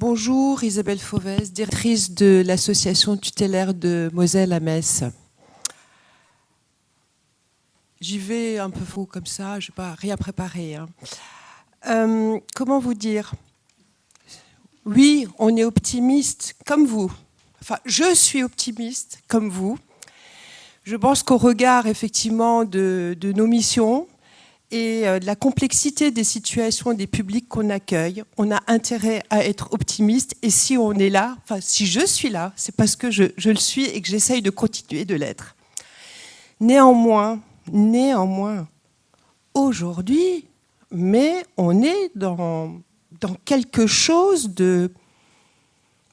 Bonjour, Isabelle Fauvès, directrice de l'association tutélaire de Moselle à Metz. J'y vais un peu faux comme ça, je n'ai pas rien préparé. Comment vous dire? Oui, on est optimiste comme vous. Enfin, je suis optimiste comme vous. Je pense qu'au regard effectivement de nos missions et de la complexité des situations des publics qu'on accueille, on a intérêt à être optimiste. Et si on est là, enfin si je suis là, c'est parce que je le suis et que j'essaye de continuer de l'être. Néanmoins, aujourd'hui, mais on est dans quelque chose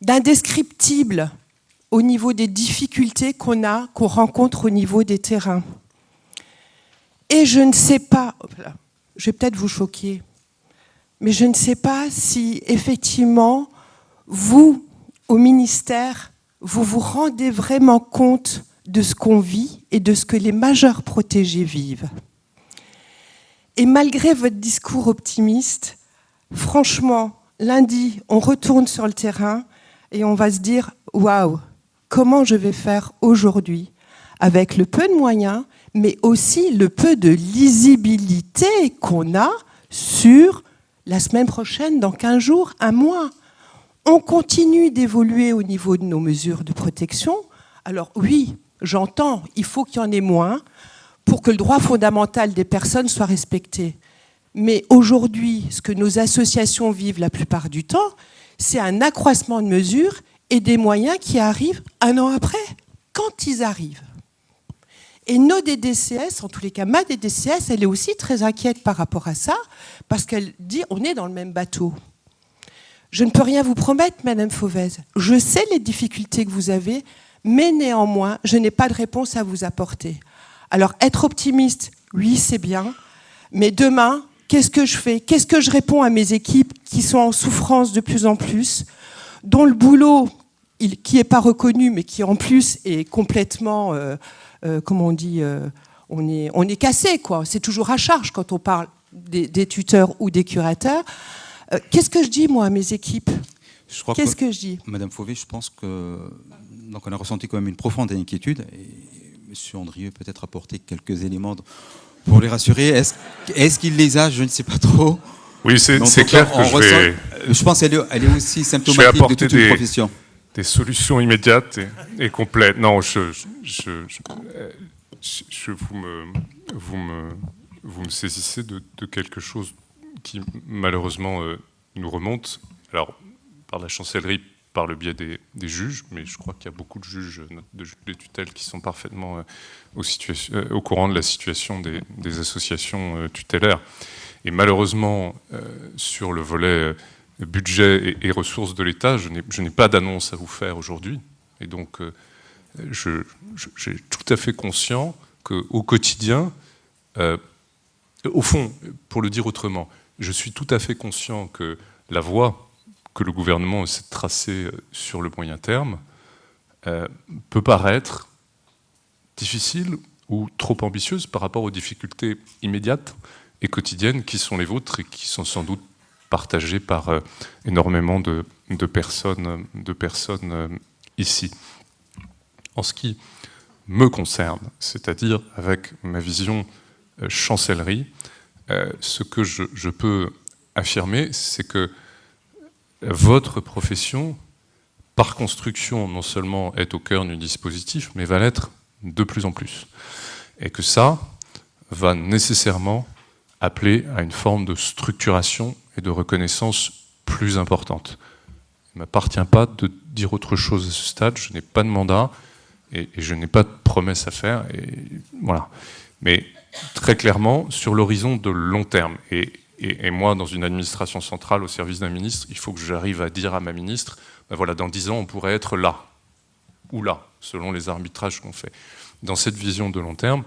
d'indescriptible au niveau des difficultés qu'on rencontre au niveau des terrains. Et je ne sais pas, je vais peut-être vous choquer, mais je ne sais pas si effectivement, vous, au ministère, vous vous rendez vraiment compte de ce qu'on vit et de ce que les majeurs protégés vivent. Et malgré votre discours optimiste, franchement, lundi, on retourne sur le terrain et on va se dire « Waouh, comment je vais faire aujourd'hui ?» avec le peu de moyens, mais aussi le peu de lisibilité qu'on a sur la semaine prochaine, dans 15 jours, un mois. On continue d'évoluer au niveau de nos mesures de protection. Alors oui, j'entends, il faut qu'il y en ait moins pour que le droit fondamental des personnes soit respecté. Mais aujourd'hui, ce que nos associations vivent la plupart du temps, c'est un accroissement de mesures et des moyens qui arrivent un an après, quand ils arrivent. Et nos DDCS, en tous les cas, ma DDCS, elle est aussi très inquiète par rapport à ça, parce qu'elle dit on est dans le même bateau. Je ne peux rien vous promettre, Madame Fauvès. Je sais les difficultés que vous avez, mais néanmoins, je n'ai pas de réponse à vous apporter. Alors, être optimiste, oui, c'est bien, mais demain, qu'est-ce que je fais? Qu'est-ce que je réponds à mes équipes qui sont en souffrance de plus en plus, dont le boulot, qui n'est pas reconnu, mais qui en plus est complètement... comment on dit, on est cassé, quoi. C'est toujours à charge quand on parle des tuteurs ou des curateurs. Qu'est-ce que je dis, moi, à mes équipes? Qu'est-ce que je dis? Madame Fauvet, je pense que donc on a ressenti quand même une profonde inquiétude. Et Monsieur Andrieux peut-être apporter quelques éléments pour les rassurer. Est-ce qu'il les a? Je ne sais pas trop. Oui, c'est clair que je pense qu'elle est aussi symptomatique de toute une profession. Des solutions immédiates et complètes. Non, vous me saisissez de quelque chose qui malheureusement nous remonte. Alors, par la chancellerie, par le biais des juges, mais je crois qu'il y a beaucoup de juges de tutelle qui sont parfaitement au courant de la situation des associations tutélaires. Et malheureusement, sur le volet budget et ressources de l'État, je n'ai pas d'annonce à vous faire aujourd'hui. Et donc, j'ai tout à fait conscient qu'au quotidien, au fond, pour le dire autrement, je suis tout à fait conscient que la voie que le gouvernement essaie de tracer sur le moyen terme peut paraître difficile ou trop ambitieuse par rapport aux difficultés immédiates et quotidiennes qui sont les vôtres et qui sont sans doute partagées par énormément de personnes ici. En ce qui me concerne, c'est-à-dire avec ma vision chancellerie, ce que je peux affirmer, c'est que votre profession, par construction, non seulement est au cœur du dispositif, mais va l'être de plus en plus. Et que ça va nécessairement appeler à une forme de structuration et de reconnaissance plus importante. Il ne m'appartient pas de dire autre chose à ce stade, je n'ai pas de mandat et je n'ai pas de promesse à faire. Et voilà. Mais très clairement, sur l'horizon de long terme, et moi, dans une administration centrale au service d'un ministre, il faut que j'arrive à dire à ma ministre, ben voilà, dans 10 ans, on pourrait être là, ou là, selon les arbitrages qu'on fait. Dans cette vision de long terme,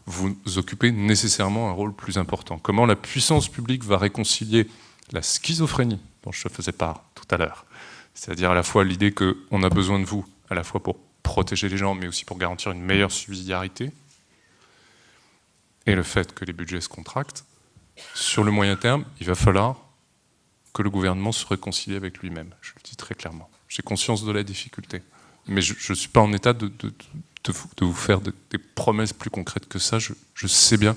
vous occupez nécessairement un rôle plus important. Comment la puissance publique va réconcilier la schizophrénie dont je faisais part tout à l'heure, c'est-à-dire à la fois l'idée qu'on a besoin de vous, à la fois pour protéger les gens, mais aussi pour garantir une meilleure subsidiarité, et le fait que les budgets se contractent. Sur le moyen terme, il va falloir que le gouvernement se réconcilie avec lui-même. Je le dis très clairement. J'ai conscience de la difficulté. Mais je ne suis pas en état de vous faire des promesses plus concrètes que ça. Je sais bien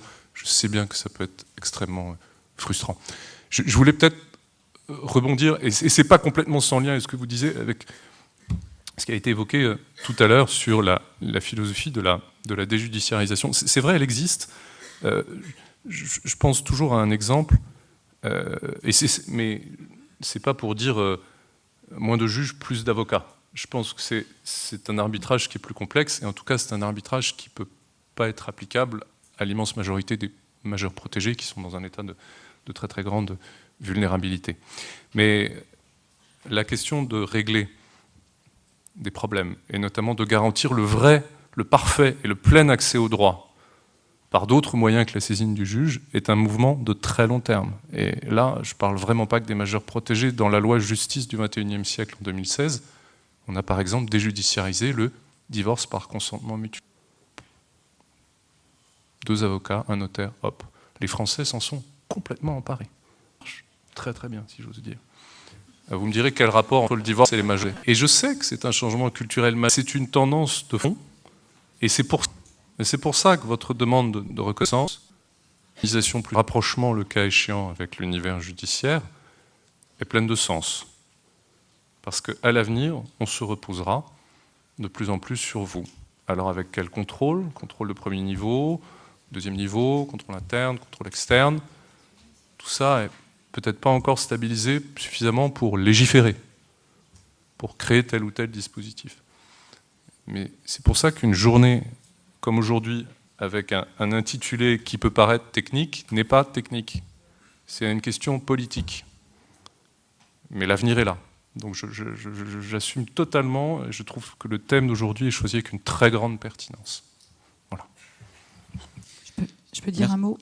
que ça peut être extrêmement frustrant. Je voulais peut-être rebondir, et ce n'est pas complètement sans lien avec ce que vous disiez, avec ce qui a été évoqué tout à l'heure sur la philosophie de la déjudiciarisation. C'est vrai, elle existe. Je pense toujours à un exemple, mais ce n'est pas pour dire moins de juges, plus d'avocats. Je pense que c'est un arbitrage qui est plus complexe, et en tout cas c'est un arbitrage qui ne peut pas être applicable à l'immense majorité des majeurs protégés qui sont dans un état de très très grande vulnérabilité. Mais la question de régler des problèmes, et notamment de garantir le vrai, le parfait et le plein accès au droit par d'autres moyens que la saisine du juge, est un mouvement de très long terme. Et là, je ne parle vraiment pas que des majeurs protégés. Dans la loi justice du XXIe siècle en 2016, on a par exemple déjudiciarisé le divorce par consentement mutuel. 2 avocats, un notaire, hop. Les Français s'en sont complètement emparés. Très très bien, si j'ose dire. Vous me direz quel rapport entre le divorce et les majeurs. Et je sais que c'est un changement culturel, mais c'est une tendance de fond. Et c'est pour ça que votre demande de reconnaissance, organisation plus rapprochement, le cas échéant, avec l'univers judiciaire, est pleine de sens. Parce qu'à l'avenir, on se reposera de plus en plus sur vous. Alors avec quel contrôle ? Contrôle de premier niveau, deuxième niveau, contrôle interne, contrôle externe. Tout ça est peut-être pas encore stabilisé suffisamment pour légiférer, pour créer tel ou tel dispositif. Mais c'est pour ça qu'une journée comme aujourd'hui, avec un intitulé qui peut paraître technique, n'est pas technique. C'est une question politique. Mais l'avenir est là. Donc j'assume totalement, et je trouve que le thème d'aujourd'hui est choisi avec une très grande pertinence. Voilà. Je peux dire un mot ?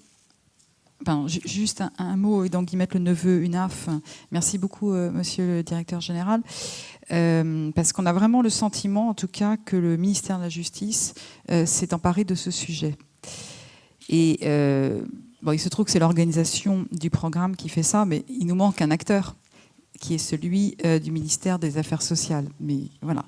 Juste un mot, et donc y mettre le neveu UNAF. Merci beaucoup, monsieur le directeur général, parce qu'on a vraiment le sentiment, en tout cas, que le ministère de la Justice s'est emparé de ce sujet. Et il se trouve que c'est l'organisation du programme qui fait ça, mais il nous manque un acteur, qui est celui du ministère des Affaires sociales. Mais voilà.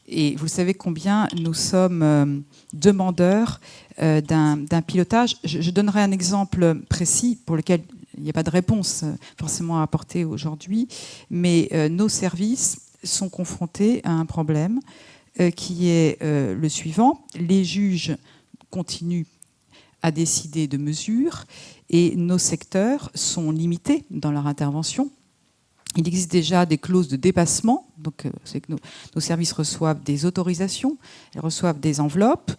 Et vous savez combien nous sommes demandeurs d'un pilotage. Je donnerai un exemple précis pour lequel il n'y a pas de réponse forcément à apporter aujourd'hui, mais nos services sont confrontés à un problème qui est le suivant. Les juges continuent à décider de mesures et nos secteurs sont limités dans leur intervention. Il existe déjà des clauses de dépassement, donc c'est que nos services reçoivent des autorisations, elles reçoivent des enveloppes,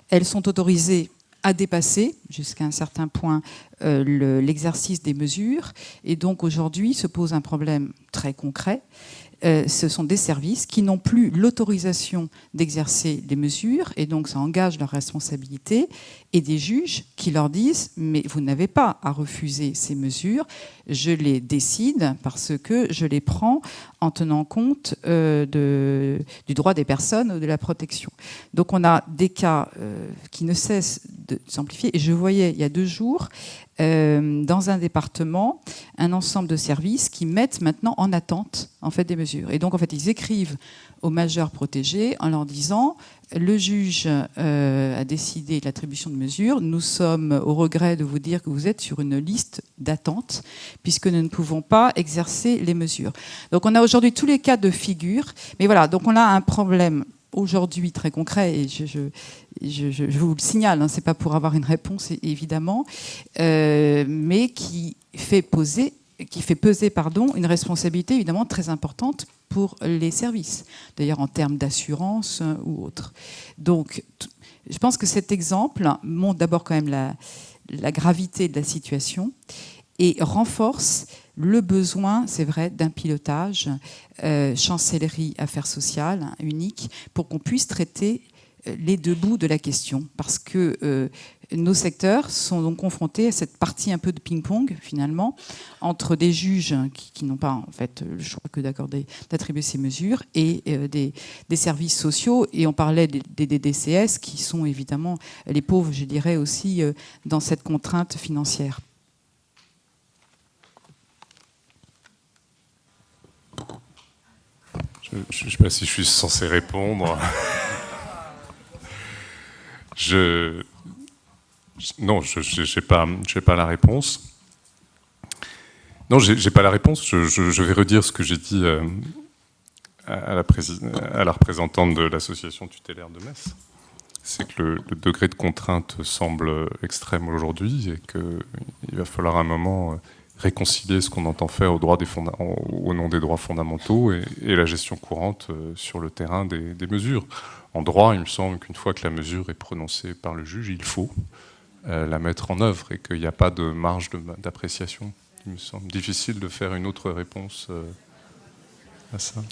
elles sont autorisées à dépasser jusqu'à un certain point l'exercice des mesures, et donc aujourd'hui se pose un problème très concret. Ce sont des services qui n'ont plus l'autorisation d'exercer les mesures, et donc ça engage leur responsabilité, et des juges qui leur disent « mais vous n'avez pas à refuser ces mesures, je les décide parce que je les prends en tenant compte du droit des personnes ou de la protection ». Donc on a des cas qui ne cessent de s'amplifier, et je voyais il y a 2 jours dans un département un ensemble de services qui mettent maintenant en attente en fait des mesures. Et donc en fait ils écrivent aux majeurs protégés en leur disant le juge a décidé de l'attribution de mesures, nous sommes au regret de vous dire que vous êtes sur une liste d'attente puisque nous ne pouvons pas exercer les mesures. Donc on a aujourd'hui tous les cas de figure, mais voilà, donc on a un problème aujourd'hui très concret, et je vous le signale, hein, c'est pas pour avoir une réponse évidemment, mais qui fait peser une responsabilité évidemment très importante pour les services, d'ailleurs en termes d'assurance ou autre. Donc je pense que cet exemple montre d'abord quand même la gravité de la situation et renforce le besoin, c'est vrai, d'un pilotage chancellerie affaires sociales unique pour qu'on puisse traiter les 2 bouts de la question, parce que nos secteurs sont donc confrontés à cette partie un peu de ping-pong finalement entre des juges qui n'ont pas en fait le choix que d'attribuer ces mesures et des services sociaux, et on parlait des DDCS qui sont évidemment les pauvres, je dirais aussi, dans cette contrainte financière. Je ne sais pas si je suis censé répondre. Non, je n'ai pas la réponse. Non, j'ai pas la réponse. Je vais redire ce que j'ai dit à la représentante de l'association tutélaire de Metz. C'est que le degré de contrainte semble extrême aujourd'hui et qu'il va falloir à un moment réconcilier ce qu'on entend faire au nom des droits fondamentaux et la gestion courante sur le terrain des mesures. En droit, il me semble qu'une fois que la mesure est prononcée par le juge, il faut la mettre en œuvre et qu'il n'y a pas de marge d'appréciation. Il me semble difficile de faire une autre réponse à ça.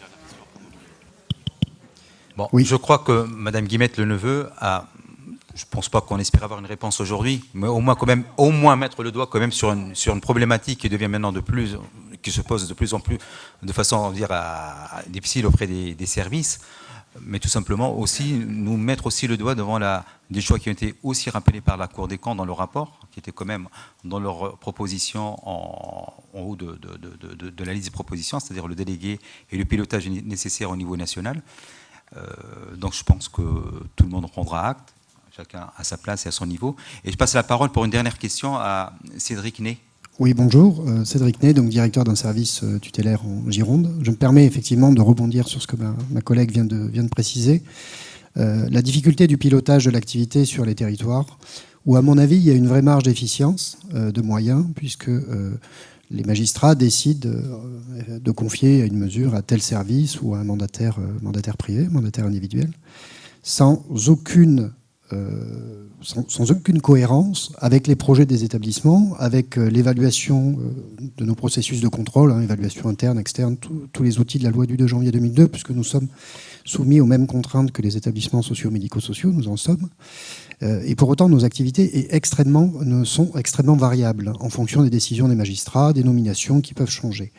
Bon, oui. Je crois que Mme Guillemette Leneveu a... Je ne pense pas qu'on espère avoir une réponse aujourd'hui, mais au moins mettre le doigt quand même sur une problématique qui devient maintenant qui se pose de plus en plus de façon, on va dire, difficile auprès des services, mais tout simplement aussi nous mettre aussi le doigt devant des choix qui ont été aussi rappelés par la Cour des comptes dans le rapport, qui étaient quand même dans leur proposition en haut de la liste des propositions, c'est-à-dire le délégué et le pilotage nécessaire au niveau national. Donc je pense que tout le monde prendra acte, chacun à sa place et à son niveau. Et je passe la parole pour une dernière question à Cédric Ney. Oui, bonjour. Cédric Ney, donc directeur d'un service tutélaire en Gironde. Je me permets effectivement de rebondir sur ce que ma collègue vient de préciser. La difficulté du pilotage de l'activité sur les territoires, où à mon avis il y a une vraie marge d'efficience de moyens, puisque les magistrats décident de confier une mesure à tel service ou à un mandataire privé, mandataire individuel, sans aucune cohérence avec les projets des établissements, avec l'évaluation de nos processus de contrôle, évaluation interne, externe, tous les outils de la loi du 2 janvier 2002, puisque nous sommes soumis aux mêmes contraintes que les établissements socio-médico-sociaux, nous en sommes. Et pour autant, nos activités sont extrêmement variables en fonction des décisions des magistrats, des nominations qui peuvent changer.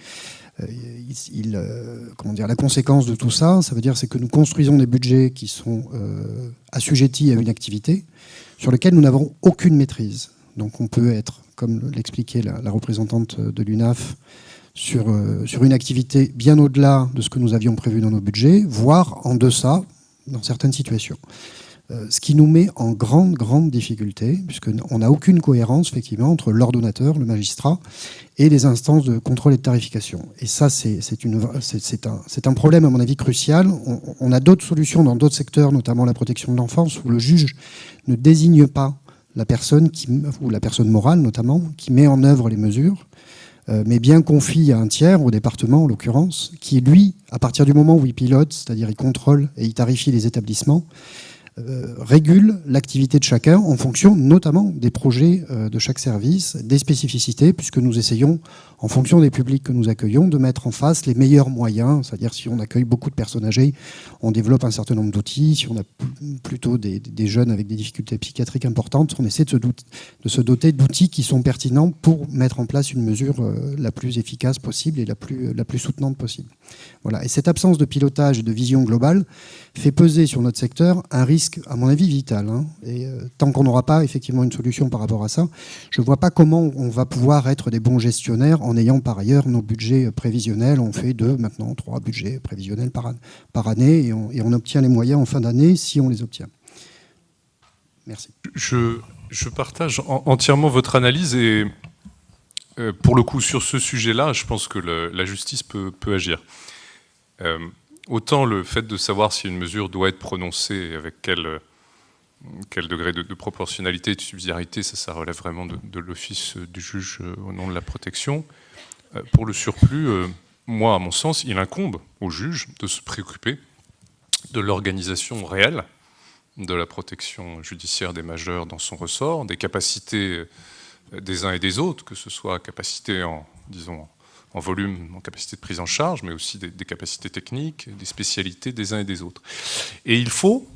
La conséquence de tout ça, ça veut dire c'est que nous construisons des budgets qui sont assujettis à une activité sur laquelle nous n'avons aucune maîtrise. Donc on peut être, comme l'expliquait la représentante de l'UNAF, sur une activité bien au-delà de ce que nous avions prévu dans nos budgets, voire en deçà dans certaines situations. Ce qui nous met en grande difficulté, puisqu'on n'a aucune cohérence, effectivement, entre l'ordonnateur, le magistrat, et les instances de contrôle et de tarification. Et ça, c'est un problème, à mon avis, crucial. On a d'autres solutions dans d'autres secteurs, notamment la protection de l'enfance, où le juge ne désigne pas la personne, ou la personne morale, notamment, qui met en œuvre les mesures, mais bien confie à un tiers, au département en l'occurrence, qui, lui, à partir du moment où il pilote, c'est-à-dire il contrôle et il tarifie les établissements, régule l'activité de chacun en fonction notamment des projets de chaque service, des spécificités, puisque nous essayons, en fonction des publics que nous accueillons, de mettre en face les meilleurs moyens. C'est-à-dire si on accueille beaucoup de personnes âgées, on développe un certain nombre d'outils. Si on a plutôt des jeunes avec des difficultés psychiatriques importantes, on essaie de se doter d'outils qui sont pertinents pour mettre en place une mesure la plus efficace possible et la plus soutenante possible. Voilà. Et cette absence de pilotage et de vision globale fait peser sur notre secteur un risque, à mon avis, vital. Et tant qu'on n'aura pas effectivement une solution par rapport à ça, je ne vois pas comment on va pouvoir être des bons gestionnaires en ayant par ailleurs nos budgets prévisionnels. On fait maintenant 3 budgets prévisionnels par année et on obtient les moyens en fin d'année si on les obtient. Merci. Je partage entièrement votre analyse et pour le coup, sur ce sujet-là, je pense que la justice peut agir. Autant le fait de savoir si une mesure doit être prononcée, avec quel degré de proportionnalité et de subsidiarité, ça relève vraiment de l'office du juge au nom de la protection. Pour le surplus, moi, à mon sens, il incombe au juge de se préoccuper de l'organisation réelle de la protection judiciaire des majeurs dans son ressort, des capacités des uns et des autres, que ce soit capacité en volume, en capacité de prise en charge, mais aussi des capacités techniques, des spécialités des uns et des autres. Et il faut,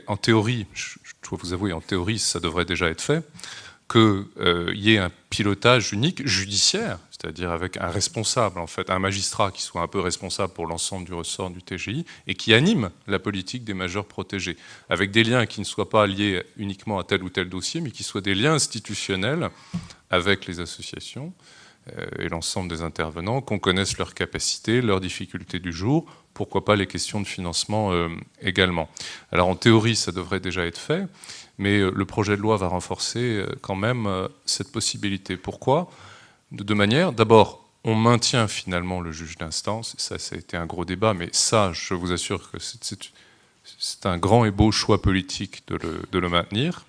en théorie, je dois vous avouer, en théorie, ça devrait déjà être fait, qu'il y ait un pilotage unique judiciaire, c'est-à-dire avec un responsable, en fait, un magistrat qui soit un peu responsable pour l'ensemble du ressort du TGI et qui anime la politique des majeurs protégés, avec des liens qui ne soient pas liés uniquement à tel ou tel dossier, mais qui soient des liens institutionnels avec les associations et l'ensemble des intervenants, qu'on connaisse leurs capacités, leurs difficultés du jour, pourquoi pas les questions de financement également. Alors en théorie, ça devrait déjà être fait, mais le projet de loi va renforcer quand même cette possibilité. Pourquoi ? De deux manières. D'abord, on maintient finalement le juge d'instance, ça a été un gros débat, mais ça, je vous assure que c'est un grand et beau choix politique de le maintenir.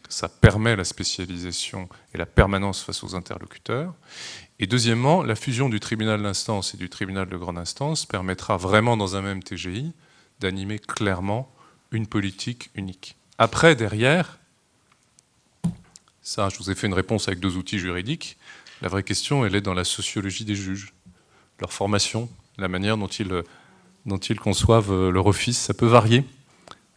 Ça permet la spécialisation et la permanence face aux interlocuteurs. Et deuxièmement, la fusion du tribunal d'instance et du tribunal de grande instance permettra vraiment dans un même TGI d'animer clairement une politique unique. Après, derrière, ça, je vous ai fait une réponse avec 2 outils juridiques. La vraie question, elle est dans la sociologie des juges, leur formation, la manière dont ils conçoivent leur office. Ça peut varier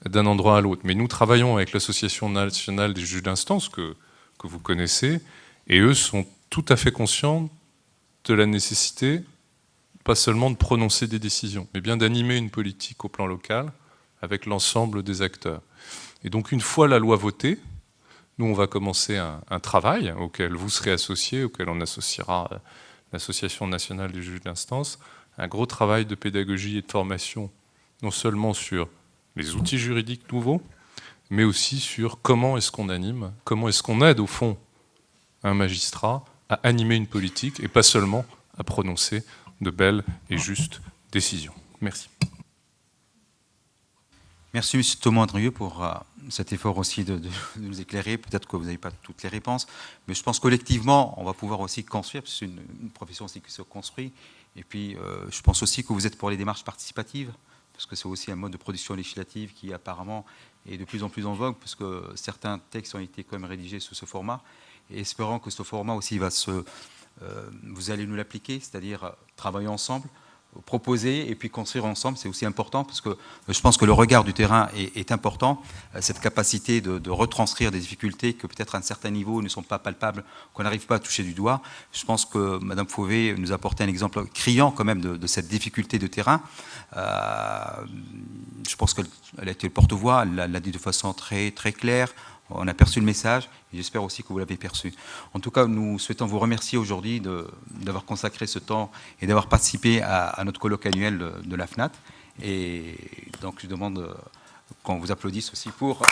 d'un endroit à l'autre. Mais nous travaillons avec l'Association nationale des juges d'instance, que vous connaissez, et eux sont tout à fait conscients de la nécessité, pas seulement de prononcer des décisions, mais bien d'animer une politique au plan local avec l'ensemble des acteurs. Et donc, une fois la loi votée, nous, on va commencer un travail auquel vous serez associés, auquel on associera l'Association nationale des juges d'instance, un gros travail de pédagogie et de formation, non seulement sur les outils juridiques nouveaux, mais aussi sur comment est-ce qu'on anime, comment est-ce qu'on aide au fond un magistrat à animer une politique et pas seulement à prononcer de belles et justes décisions. Merci. Merci M. Thomas Andrieux pour cet effort aussi de nous éclairer. Peut-être que vous n'avez pas toutes les réponses, mais je pense collectivement, on va pouvoir aussi construire, parce que c'est une profession aussi qui se construit. Et puis, je pense aussi que vous êtes pour les démarches participatives, parce que c'est aussi un mode de production législative qui apparemment est de plus en plus en vogue, parce que certains textes ont été quand même rédigés sous ce format. Et espérons que ce format aussi vous allez nous l'appliquer, c'est-à-dire travailler ensemble, proposer et puis construire ensemble, c'est aussi important parce que je pense que le regard du terrain est important, cette capacité de retranscrire des difficultés que peut-être à un certain niveau ne sont pas palpables, qu'on n'arrive pas à toucher du doigt. Je pense que Mme Fauvé nous a apporté un exemple criant quand même de cette difficulté de terrain. Je pense qu'elle a été le porte-voix, elle l'a dit de façon très, très claire. On a perçu le message et j'espère aussi que vous l'avez perçu. En tout cas, nous souhaitons vous remercier aujourd'hui d'avoir consacré ce temps et d'avoir participé à notre colloque annuel de la FNAT. Et donc, je demande qu'on vous applaudisse aussi pour...